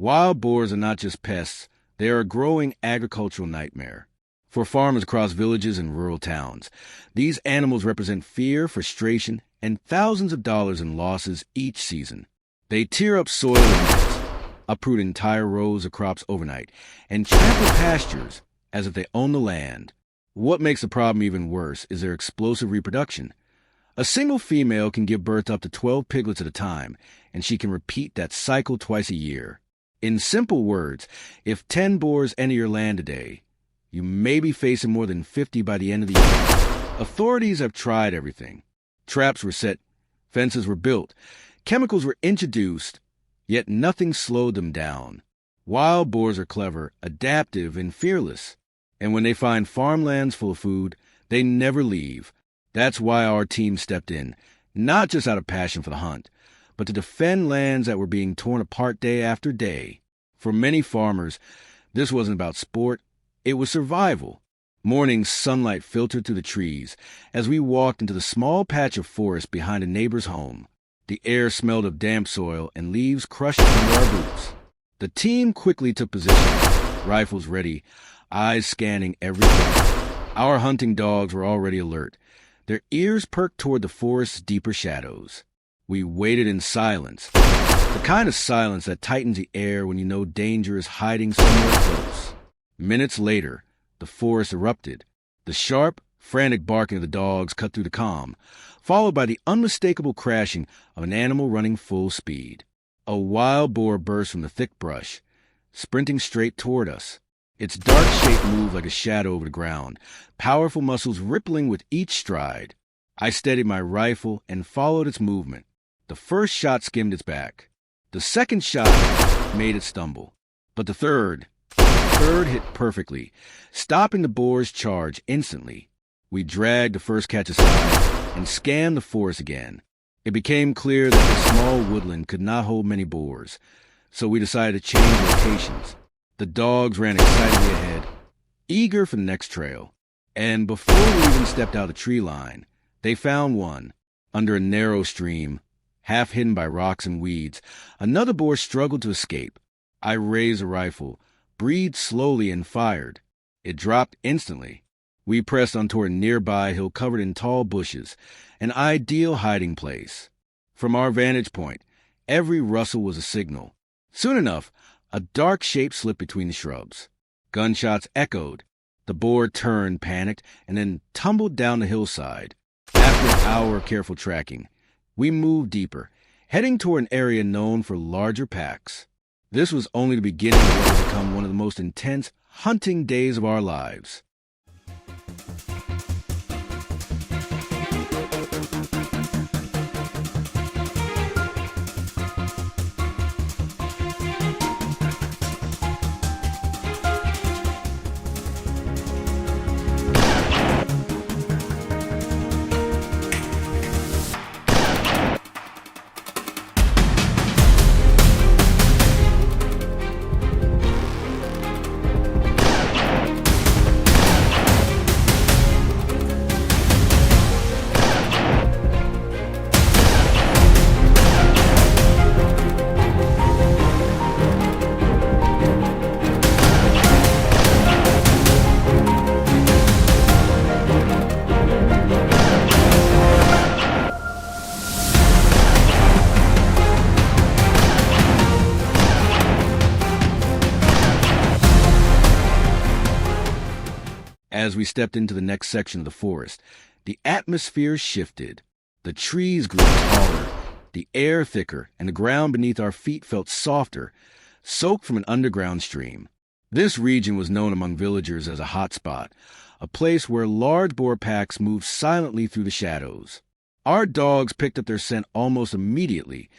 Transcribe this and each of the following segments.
Wild boars are not just pests, they are a growing agricultural nightmare. For farmers across villages and rural towns, these animals represent fear, frustration, and thousands of dollars in losses each season. They tear up soil in minutes, uproot entire rows of crops overnight, and trample pastures as if they own the land. What makes the problem even worse is their explosive reproduction. A single female can give birth up to 12 piglets at a time, and she can repeat that cycle twice a year. In simple words, if 10 boars enter your land today, you may be facing more than 50 by the end of the year. Authorities have tried everything. Traps were set, fences were built, chemicals were introduced, yet nothing slowed them down. Wild boars are clever, adaptive, and fearless. And when they find farmlands full of food, they never leave. That's why our team stepped in, not just out of passion for the hunt, but to defend lands that were being torn apart day after day. For many farmers, this wasn't about sport, it was survival. Morning sunlight filtered through the trees as we walked into the small patch of forest behind a neighbor's home. The air smelled of damp soil and leaves crushed under our boots. The team quickly took position, rifles ready, eyes scanning every corner. Our hunting dogs were already alert, their ears perked toward the forest's deeper shadows. We waited in silence, the kind of silence that tightens the air when you know danger is hiding somewhere close. Minutes later, the forest erupted. The sharp, frantic barking of the dogs cut through the calm, followed by the unmistakable crashing of an animal running full speed. A wild boar burst from the thick brush, sprinting straight toward us. Its dark shape moved like a shadow over the ground, powerful muscles rippling with each stride. I steadied my rifle and followed its movement. The first shot skimmed its back. The second shot made it stumble. But the third hit perfectly, stopping the boar's charge instantly. We dragged the first catch aside and scanned the forest again. It became clear that the small woodland could not hold many boars, so we decided to change locations. The dogs ran excitedly ahead, eager for the next trail. And before we even stepped out the tree line, they found one. Under a narrow stream, half hidden by rocks and weeds, another boar struggled to escape. I raised a rifle, breathed slowly, and fired. It dropped instantly. We pressed on toward a nearby hill covered in tall bushes, an ideal hiding place. From our vantage point, every rustle was a signal. Soon enough, a dark shape slipped between the shrubs. Gunshots echoed. The boar turned, panicked, and then tumbled down the hillside. After an hour of careful tracking, we moved deeper, heading toward an area known for larger packs. This was only the beginning of what would become one of the most intense hunting days of our lives. As we stepped into the next section of the forest, the atmosphere shifted. The trees grew taller, the air thicker, and the ground beneath our feet felt softer, soaked from an underground stream. This region was known among villagers as a hot spot, a place where large boar packs moved silently through the shadows. Our dogs picked up their scent almost immediately,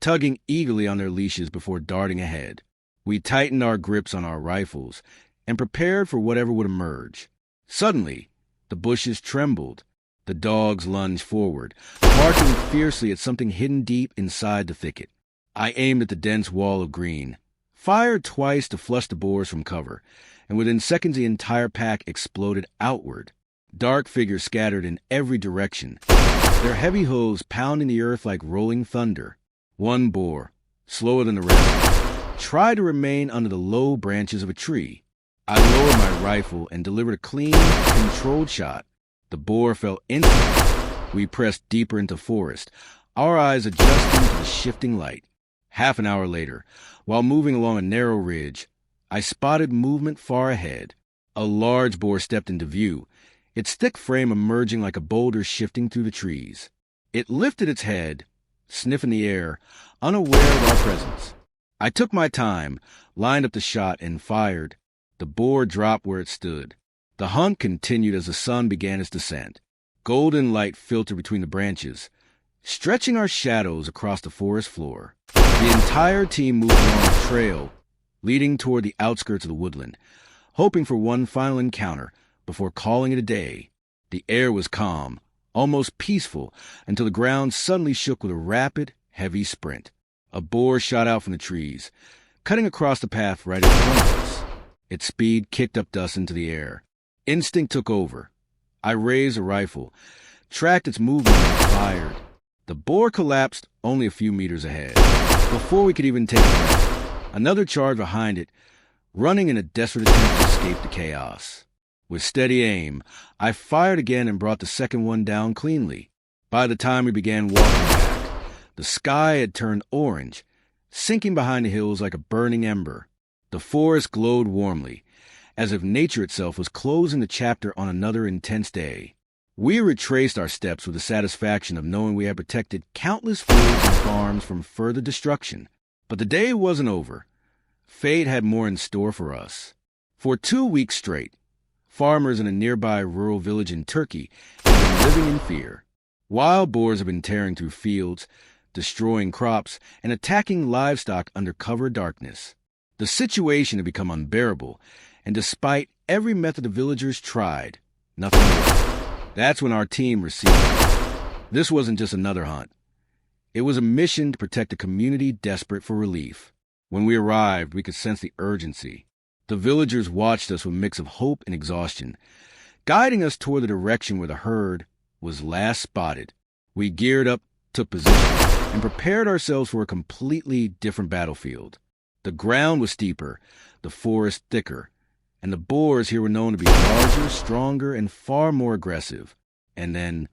tugging eagerly on their leashes before darting ahead. We tightened our grips on our rifles and prepared for whatever would emerge. Suddenly, the bushes trembled. The dogs lunged forward, barking fiercely at something hidden deep inside the thicket. I aimed at the dense wall of green, fired twice to flush the boars from cover, and within seconds the entire pack exploded outward. Dark figures scattered in every direction, their heavy hooves pounding the earth like rolling thunder. One boar, slower than the rest, tried to remain under the low branches of a tree. I lowered my rifle and delivered a clean, controlled shot. The boar fell instantly. We pressed deeper into forest, our eyes adjusting to the shifting light. Half an hour later, while moving along a narrow ridge, I spotted movement far ahead. A large boar stepped into view, its thick frame emerging like a boulder shifting through the trees. It lifted its head, sniffing the air, unaware of our presence. I took my time, lined up the shot, and fired. The boar dropped where it stood. The hunt continued as the sun began its descent. Golden light filtered between the branches, stretching our shadows across the forest floor. The entire team moved along the trail, leading toward the outskirts of the woodland, hoping for one final encounter before calling it a day. The air was calm, almost peaceful, until the ground suddenly shook with a rapid, heavy sprint. A boar shot out from the trees, cutting across the path right in front of us. Its speed kicked up dust into the air. Instinct took over. I raised a rifle, tracked its movement, and fired. The boar collapsed only a few meters ahead. Before we could even take a breath, another charged behind it, running in a desperate attempt to escape the chaos. With steady aim, I fired again and brought the second one down cleanly. By the time we began walking back, the sky had turned orange, sinking behind the hills like a burning ember. The forest glowed warmly, as if nature itself was closing the chapter on another intense day. We retraced our steps with the satisfaction of knowing we had protected countless fields and farms from further destruction. But the day wasn't over. Fate had more in store for us. For 2 weeks straight, farmers in a nearby rural village in Turkey had been living in fear. Wild boars have been tearing through fields, destroying crops, and attacking livestock under cover of darkness. The situation had become unbearable, and despite every method the villagers tried, nothing worked. That's when our team received it. This wasn't just another hunt. It was a mission to protect a community desperate for relief. When we arrived, we could sense the urgency. The villagers watched us with a mix of hope and exhaustion, guiding us toward the direction where the herd was last spotted. We geared up, took position, and prepared ourselves for a completely different battlefield. The ground was steeper, the forest thicker, and the boars here were known to be larger, stronger, and far more aggressive. And then,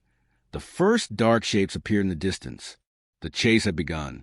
the first dark shapes appeared in the distance. The chase had begun.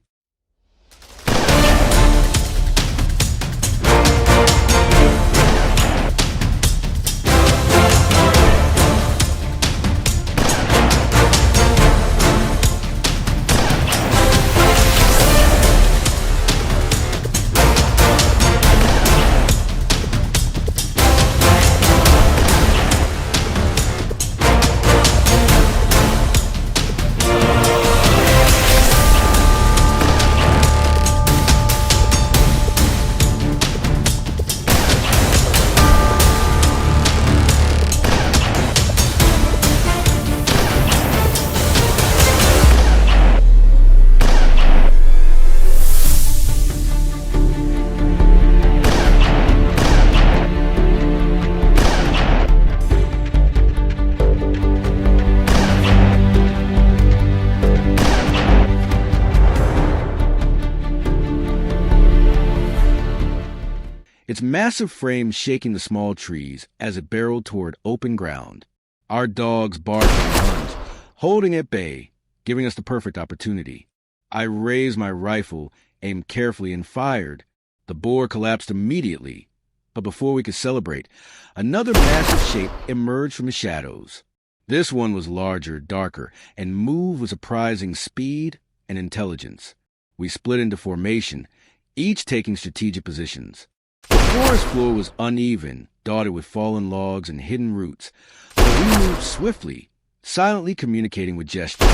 Its massive frame shaking the small trees as it barreled toward open ground. Our dogs barked and lunged, holding at bay, giving us the perfect opportunity. I raised my rifle, aimed carefully, and fired. The boar collapsed immediately, but before we could celebrate, another massive shape emerged from the shadows. This one was larger, darker, and moved with surprising speed and intelligence. We split into formation, each taking strategic positions. The forest floor was uneven, dotted with fallen logs and hidden roots, but we moved swiftly, silently communicating with gestures.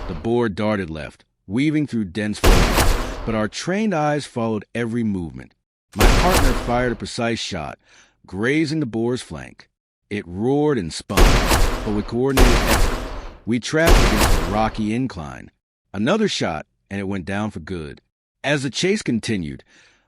The boar darted left, weaving through dense foliage, but our trained eyes followed every movement. My partner fired a precise shot, grazing the boar's flank. It roared and spun, but with coordinated effort, we trapped against a rocky incline. Another shot, and it went down for good. As the chase continued,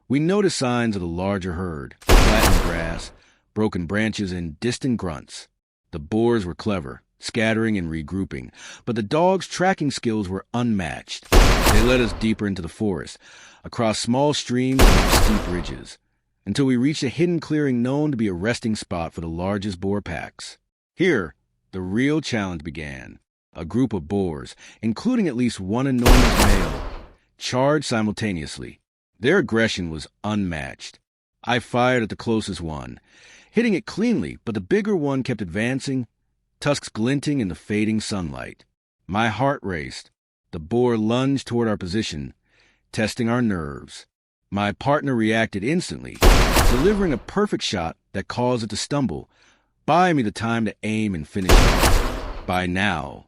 we noticed signs of the larger herd, flattened grass, broken branches, and distant grunts. The boars were clever, scattering and regrouping, but the dogs' tracking skills were unmatched. They led us deeper into the forest, across small streams and up steep ridges, until we reached a hidden clearing known to be a resting spot for the largest boar packs. Here, the real challenge began. A group of boars, including at least one enormous male, charged simultaneously. Their aggression was unmatched. I fired at the closest one, hitting it cleanly, but the bigger one kept advancing, tusks glinting in the fading sunlight. My heart raced. The boar lunged toward our position, testing our nerves. My partner reacted instantly, delivering a perfect shot that caused it to stumble, buying me the time to aim and finish off. By now,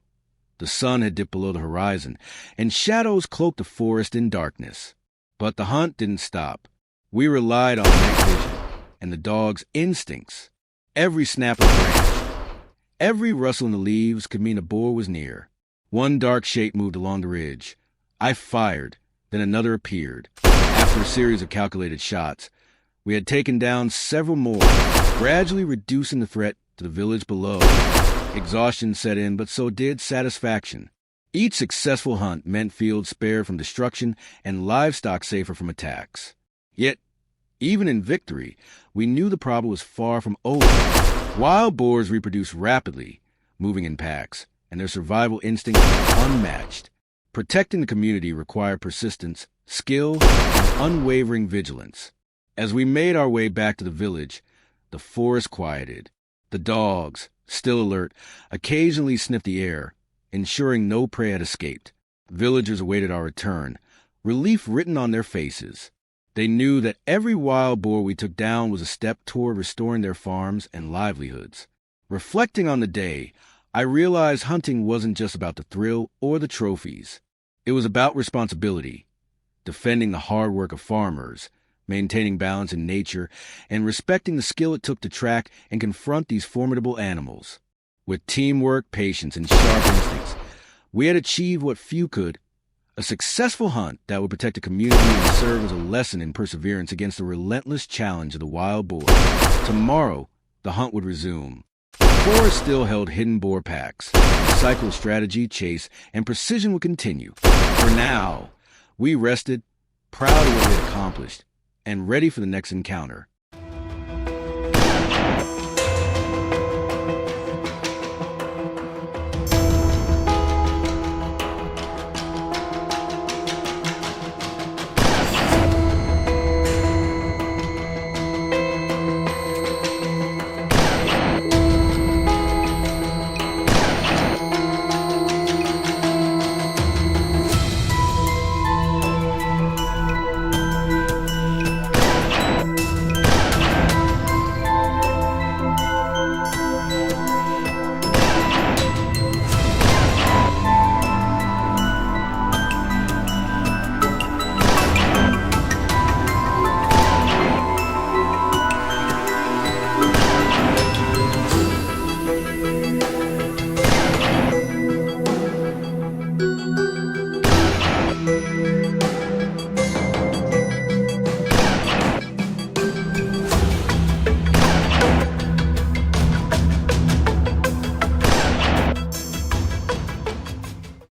the sun had dipped below the horizon, and shadows cloaked the forest in darkness. But the hunt didn't stop. We relied on night vision and the dog's instincts. Every snap of the branch, every rustle in the leaves could mean a boar was near. One dark shape moved along the ridge. I fired, then another appeared. After a series of calculated shots, we had taken down several more, gradually reducing the threat to the village below. Exhaustion set in, but so did satisfaction. Each successful hunt meant fields spared from destruction and livestock safer from attacks. Yet, even in victory, we knew the problem was far from over. Wild boars reproduce rapidly, moving in packs, and their survival instincts were unmatched. Protecting the community required persistence, skill, and unwavering vigilance. As we made our way back to the village, the forest quieted. The dogs, still alert, occasionally sniffed the air, ensuring no prey had escaped. Villagers awaited our return, relief written on their faces. They knew that every wild boar we took down was a step toward restoring their farms and livelihoods. Reflecting on the day, I realized hunting wasn't just about the thrill or the trophies. It was about responsibility, defending the hard work of farmers, maintaining balance in nature, and respecting the skill it took to track and confront these formidable animals. With teamwork, patience, and sharp instincts, we had achieved what few could: a successful hunt that would protect the community and serve as a lesson in perseverance against the relentless challenge of the wild boar. Tomorrow, the hunt would resume. The forest still held hidden boar packs. The cycle of strategy, chase, and precision would continue. For now, we rested, proud of what we had accomplished, and ready for the next encounter.